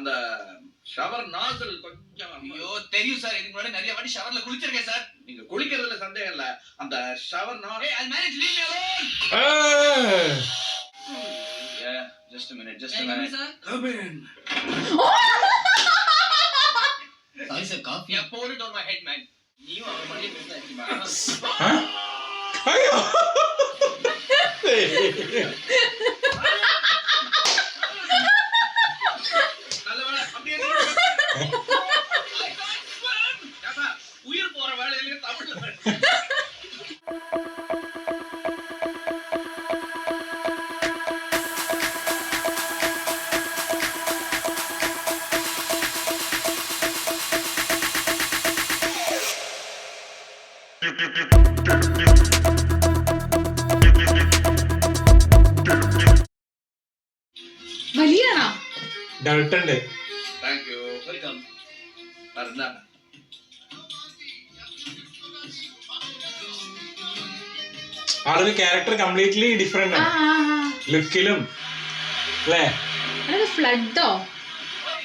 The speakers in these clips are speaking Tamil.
அந்த ஷவர் நாசல் கொஞ்சம். ஐயோ தெரியும் சார், இதுக்கு முன்னாடி நிறைய வாட்டி ஷவர்ல குளிச்சிருக்கேன் சார். நீங்க குளிக்கிறதுல சந்தேகம் இல்ல, அந்த shower Hey, I'll manage, leave me alone. Yeah, just a minute. Sir? Come in. Sorry sir, coffee. Yeah, pour it on my head, man. You are money business. ஐயோ நல்லவேளை அப்படியே உயிர் போற வேலையில தமிழ்ல വലിയാണോ? ഡൗട്ട് ഉണ്ട്. Thank you. വെൽക്കം. എന്താണ് ആളൊരു ക്യാരക്ടർ കംപ്ലീറ്റ്ലി ഡിഫറെന്റ് ആണ് ലുക്കിലും അല്ലേ? ഫ്ലഡോ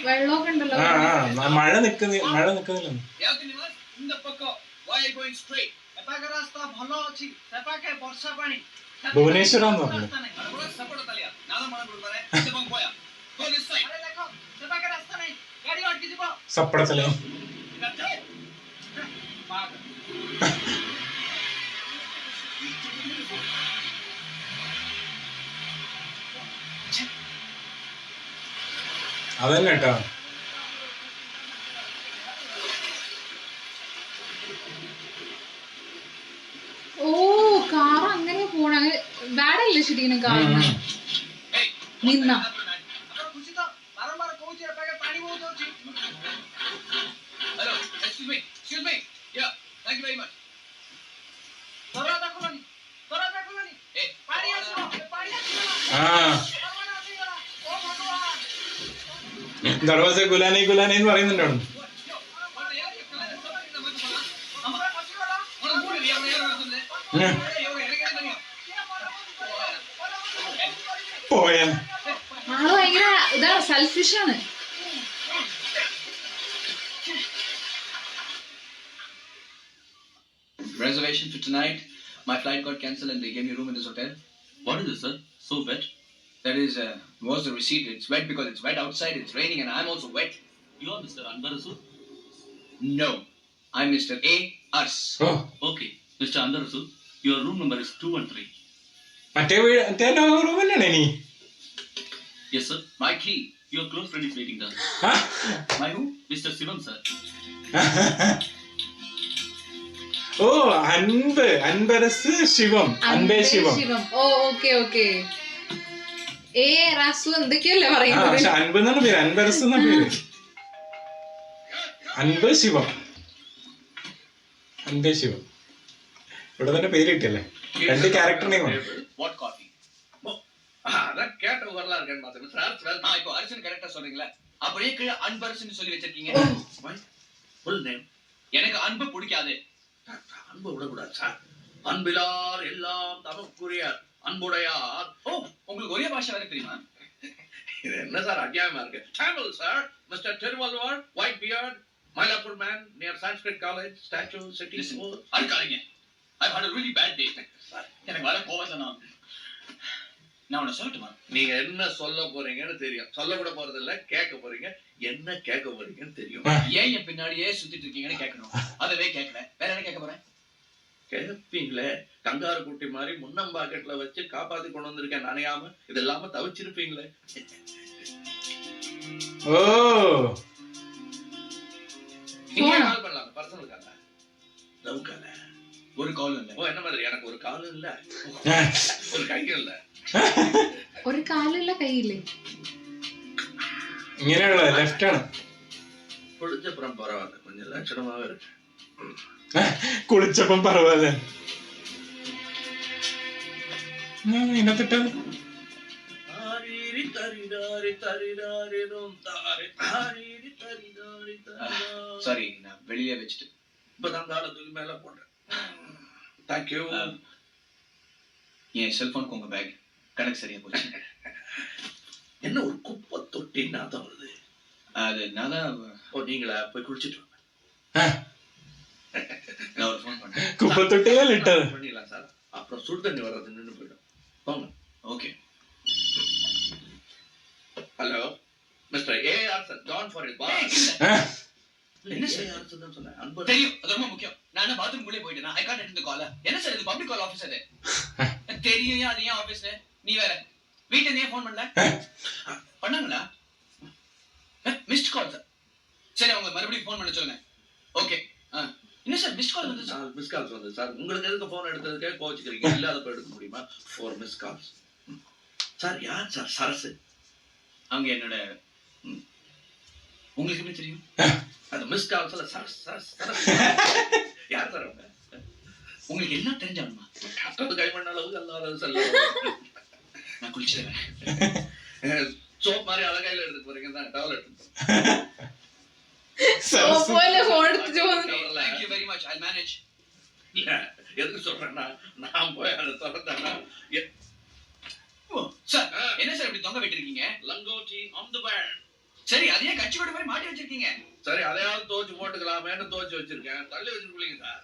വെള്ളമൊക്കെ ഉണ്ടല്ലോ. മഴ നിക്കുന്നില്ല. In the pako, why are you going straight? ଏପାଖ ରାସ୍ତା ଭଲ ଅଛି, ସେପାଖେ ବର୍ଷା ପାଣି। ഭുവനേശ്വരം എന്ന് പറഞ്ഞു. Support taliya. Nada mana gurupare. Sebang poya. Go this side. ଆରେ ଦେଖ, ସେପାଖେ ରାସ୍ତା ନାହିଁ, ଗାଡି ଅଟକି ଯିବ। സപ്പടത്തിലെ അതന്നെ കേട്ടോ. ഓ കാർ അങ്ങനെ പോണ ബാഡല്ലേ ശരിക്കും കാറിന് നിന്ന. ଆପଣ ଖୁସି ତ? ବାରମ୍ବାର କହୁଛି ଏପାଖେ ପାଣି ବହୁତ ଅଛି। Hello, excuse me. Yeah, thank you very much. ଦରଜା ଦେଖୁନି, Hey, ପାଣି ଆସିବ, ପାଣି ଆସିଗଲା, ଦରଜା ଆସିଗଲା। ଓ ଭଗବାନ, ദർവാസ ഗുലാനി എന്ന് പറയുന്നുണ്ട് അവിടെ. ଆମର ଖସିଗଲା। പോയാ ആള് ഭയങ്കര ഇതാണ്, സെൽഫിഷാണ്. reservation for tonight. My flight got cancelled and they gave me a room in this hotel. What is this, sir? So wet. That is, was the receipt. It's wet because it's wet outside, it's raining, and I'm also wet. You are Mr. Andarasu? No, I'm Mr. A. Ars. Okay. Mr. Andarasu, your room number is 213. മറ്റേ റൂമിലാണ് ഇനി. Yes, sir. My key. Your close friend is waiting there. My who? Mr. Sivam, sir. Oh Anbarasu Sivam. Anbe Sivam. Oh okay. ഏ റാസു എന്തൊക്കെയല്ലേ പക്ഷെ പറയുന്നത്. അൻപ് എന്നാണ് പേര്, അൻബരസ് എന്ന പേര്. അൻപേ ശിവം. ഇവിടെ തന്നെ പേര് കിട്ടിയല്ലേ, രണ്ട് ക്യാരക്ടറിനെയും. What coffee? அதான் கேட்ட வரலாம் இருக்கேன்னு பார்த்தேன். மிஸ்டர் ஆர்ஸ் வெல். இப்போ அரிசன் கரெக்டா சொல்றீங்களா? அப்படியே கீழே அன்பரசுன்னு சொல்லி வச்சிருக்கீங்க. Full name. எனக்கு அன்பு பிடிக்காது. அன்பு விடக்கூடாது சார். அன்பிலார் எல்லாம் தமக்குரியார் அன்புடையார். ஓ, உங்களுக்கு ஒரே பாஷை வேற தெரியுமா? இது என்ன சார் அநியாயமா இருக்கு. Tamil sir. Mister Thiruvalluvar, white beard, Mylapore man, near Sanskrit college, statue city. அழுக்காதீங்க. I've had a really bad day. எனக்கு வர கோவம் நான் உன்னை சொல்லட்டுமா? நீங்க என்ன சொல்ல போறீங்கன்னு தெரியும். சொல்ல கூட போறது இல்ல, கேட்க போறீங்க. என்ன கேட்க போறீங்கன்னு தெரியும். ஏன் என் பின்னாடியே சுத்திட்டு இருக்கீங்கன்னு கேட்கணும். அதவே கேட்கல, வேற என்ன கேட்க போறேன்? கேட்பீங்களே, கங்காரு குட்டி மாதிரி முன்னம் பாக்கெட்ல வச்சு காப்பாத்தி கொண்டு வந்திருக்கேன் நனையாம. இது இல்லாம தவிச்சிருப்பீங்களே. ஓ நீங்க கால் பண்ணலாம், பர்சனல் கால. லவ் கால. ஒரு கால் இல்ல. ஓ என்ன மாதிரி எனக்கு ஒரு காலும் இல்ல, ஒரு கையும் இல்ல. ഒരു കാലില്ല കൈയില്ലേ? ഇങ്ങനെയുള്ള ലെഫ്റ്റ് ആണ്. കുളിച്ചപ്പുറം പരവാതെ கொஞ்சம் ലക്ഷണമാവേ இருக்கு. കുളിച്ചപ്പം പരവാതെ ഇതിനകത്തിട്ട് சாரி, நான் வெளியே வச்சுட்டு இப்பதான் காலத்துக்கு மேல போட்டேன். தேங்க்யூ. என் செல்போனுக்கு உங்க பேக் கணக்கு சரியா போச்சு. என்ன ஒரு குப்பை தொட்டின்னா தான் வருது. அது நான் தான் ஓ நீங்களா போய் குளிச்சிட்டு வாங்க. நான் ஒரு ஃபோன் பண்ணேன். குப்பத்தொட்டில லிட்டர் பண்ணிடலாம் சார். அப்புறம் சுடு தண்ணி வர்றது நின்று போயிடும். போங்க. Okay. Hello mister AR sir ஜான் ஃபார் இஸ் பாஸ். என்ன சார்? ஏஆர் சார் தான் சொன்னேன். அன்பு தெரியும், அது ரொம்ப முக்கியம். நான் பாத்ரூம் குள்ளே போயிட்டேன். ஐ கான்ட் அட்டெண்ட் தி கால். என்ன சார் இது பப்ளிக் கால் ஆபீஸ் அது? தெரியும் அது ஏன் ஆபீஸ்? நீ வேற வீட்ல ஏன் ஃபோன் பண்ணல? பண்ணாங்களா? Mist call sir. சரி அவங்க மறுபடியும் ஃபோன் பண்ண சொல்லுங்க. ஓகே. என்ன சார் மிஸ்ட் கால் வந்து சார்? மிஸ் கால்ஸ் வந்து சார். உங்களுக்கு எதுக்கு ஃபோன் எடுத்ததுக்கே கோச்சிக்கிறீங்க? இல்லாதப்ப எடுக்க முடியுமா? 4 மிஸ் கால்ஸ். சார் யார் சார்? சரசு. அவங்க என்னோட உங்களுக்கு எப்படி தெரியும்? அது மிஸ் கால்ஸ்ல சரஸ் யார் சார் அவங்க? உங்களுக்கு எல்லாம் தெரிஞ்சாலுமா? கட்டது கைமண் அளவு அல்லாத செல்ல. நான் குளிச்சிடுறேன். சோப் மாதிரி அழகாயில எடுத்து போறீங்க தான் டவல் எடுத்து. പോലെ ഫോൺ എടുത്തിട്ട് പോകുന്നു. Thank you very much. I'll manage. எதுக்கு சொல்றேன்னா நான் போய் அதை திறந்தேன்னா சார் என்ன சார் இப்படி தொங்க விட்டுருக்கீங்க? லங்கோட்டி ஆன் தி பேண்ட். சரி அதையே கட்சி கொடி மாதிரி மாட்டி வச்சிருக்கீங்க. சரி அதையாவது துவச்சு போட்டுக்கலாமேன்னு துவச்சு வச்சிருக்கேன். தள்ளி வச்சுட்டு குளிங்க சார்.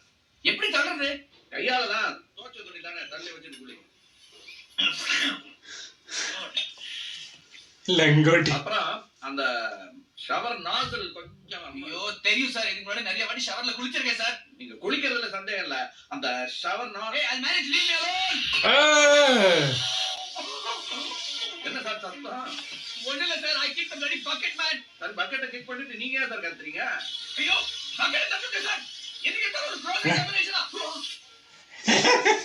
எப்படி தள்ளுறது? கையால தான் துவச்ச துணி தானே தள்ளி வச்சுட்டு குளிங்க. லங்கோட்டி. அப்புறம் அந்த ஷவர் நாசல் கொஞ்சம் ஐயோ தெரியும் சார், இதுக்கு முன்னாடி நிறைய வாட்டி ஷவர்ல குளிச்சிருக்கேன் சார். நீங்க குளிக்கிறதுல சந்தேகம் இல்ல. அந்த shower Hey, I'll manage, leave me alone. என்ன சார் சத்தம்? ஒண்ணு இல்ல sir, I kicked the bloody bucket man. Sir பக்கெட்டை கிக் பண்ணிட்டு நீங்க ஏன் சார் கத்துறீங்க? ஐயோ பக்கெட் தட்டுங்க சார். எதுக்கு சார் ஒரு cross examination?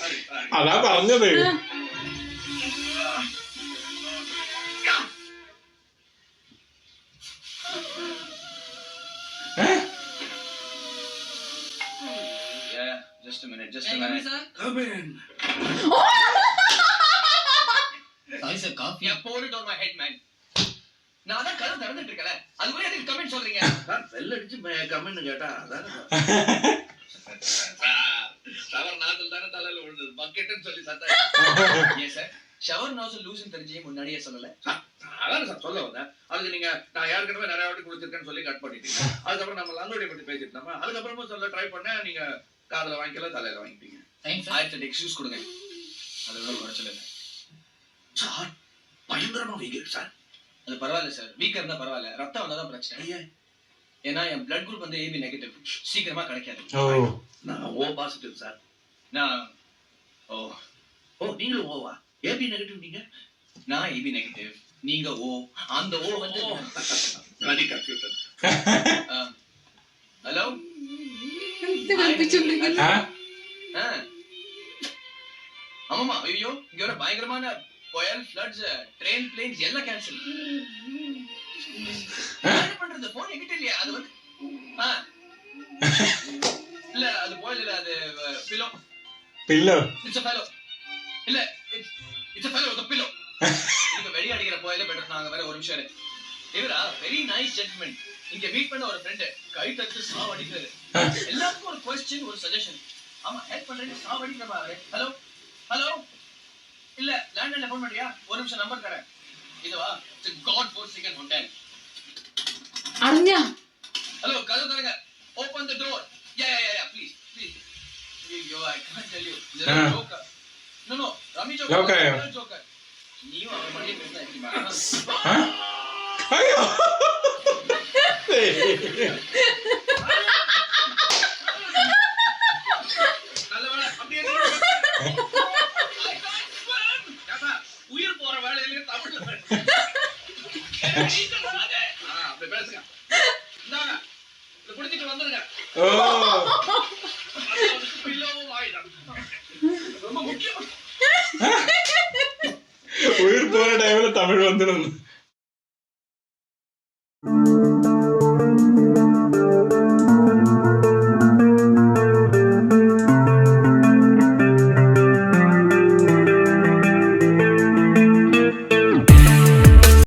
சரி சரி. அதான் പറഞ്ഞത്. Yeah, just a minute, just a minute. Come in. Sorry sir, coffee. Yeah, pour it on my head, man. நான் தான் கதவு திறந்துட்டு இருக்கல. அதுக்குள்ள எதுக்கு கமெண்ட் சொல்றீங்க? சார் பெல் அடிச்சு கமெண்ட் கேட்டா அதானே ஷவர் நாசல் தானே தலையில விழுந்தது. பக்கெட்னு சொல்லி சத்தம். ஏன் சார் ஷவர் நாசல் லூஸ்னு தெரிஞ்சே முன்னாடியே சொல்லல? அதான் சார் சொல்ல வந்தேன். அதுக்கு நீங்க நான் ஏற்கனவே நிறைய வாட்டி குளிச்சிருக்கேன்னு சொல்லி கட் பண்ணிட்டீங்க. அதுக்கப்புறம் நம்ம லங்கோட்டியை பத்தி பேசிட்டு நம்ம அதுக்கப்புறமா சொல்ல ட்ரை பண்ண நீங்க காதுல வாங்கிக்கல தலையில வாங்கிட்டீங்க. ஆயிரத்தி எக்ஸ்கியூஸ் கொடுங்க. அதோட குறைச்சல இல்லை சார். பயங்கரமா வீக் சார். அது பரவாயில்ல சார், வீக்கா இருந்தா பரவாயில்ல, ரத்தம் வந்தாதான் பிரச்சனை. ஏன்னா என் பிளட் குரூப் வந்து ஏபி நெகட்டிவ், சீக்கிரமா கிடைக்காது. நான் ஓ பாசிட்டிவ் சார். நான் நீங்களும் ஓவா? ஏபி நெகட்டிவ் நீங்க? நான் ஏபி நெகட்டிவ், நீங்க ஓ. அந்த ஓ வந்து வெரி கன்ஃபியூஷன். ஹலோ ஆமாமா. ஐயோ இங்க ஒரு பயங்கரமான புயல், ஃப்ளட்ஸ், ட்ரெயின், பிளேன்ஸ் எல்லாம் கேன்சல். என்ன பண்றது? போன் என்கிட்ட இல்லையா? அது வந்து இல்ல அது புயல் இல்ல, அது pillow. Pillow? It's a fellow. இல்ல it's a fellow with a pillow. நீங்க வெடி அடிக்கிற புயல பெட்டர். நாங்க வேற ஒரு நிமிஷம் இரு. இவரா வெரி நைஸ் ஜென்டில்மேன். இங்க மீட் பண்ண ஒரு ஃப்ரெண்ட் கை தட்டு சாவ் அடிக்கிறாரு. எல்லாருக்கும் ஒரு क्वेश्चन, ஒரு சஜஷன். ஆமா ஹெல்ப் பண்றேன்னு சாவ் அடிக்கிறமா அவரே. ஹலோ ஹலோ இல்ல லேண்ட்லைன்ல ஃபோன் பண்ணியா? ஒரு நிமிஷம் நம்பர் தரேன். இதுவா? It's godforsaken hotel. അറിഞ്ഞാ? ஹலோ கதவு தரங்க. Open the door. Yeah please please. ஐயோ I can't tell you. Joker. No rummy joker. Joker. நீ அவன் பண்ணி பேசுறா எப்படிமா? ஐயோ நல்லவேளை அப்படியே உயிர் போற வேலையிலேயே தமிழ்ல அப்படி பேசுங்க. இந்தாங்க இதை பிடிச்சிட்டு வந்துருங்க. பில்லோவும் ஆயிடும். ரொம்ப முக்கியம். உயிர் போற டைம்ல தமிழ் வந்துடும்.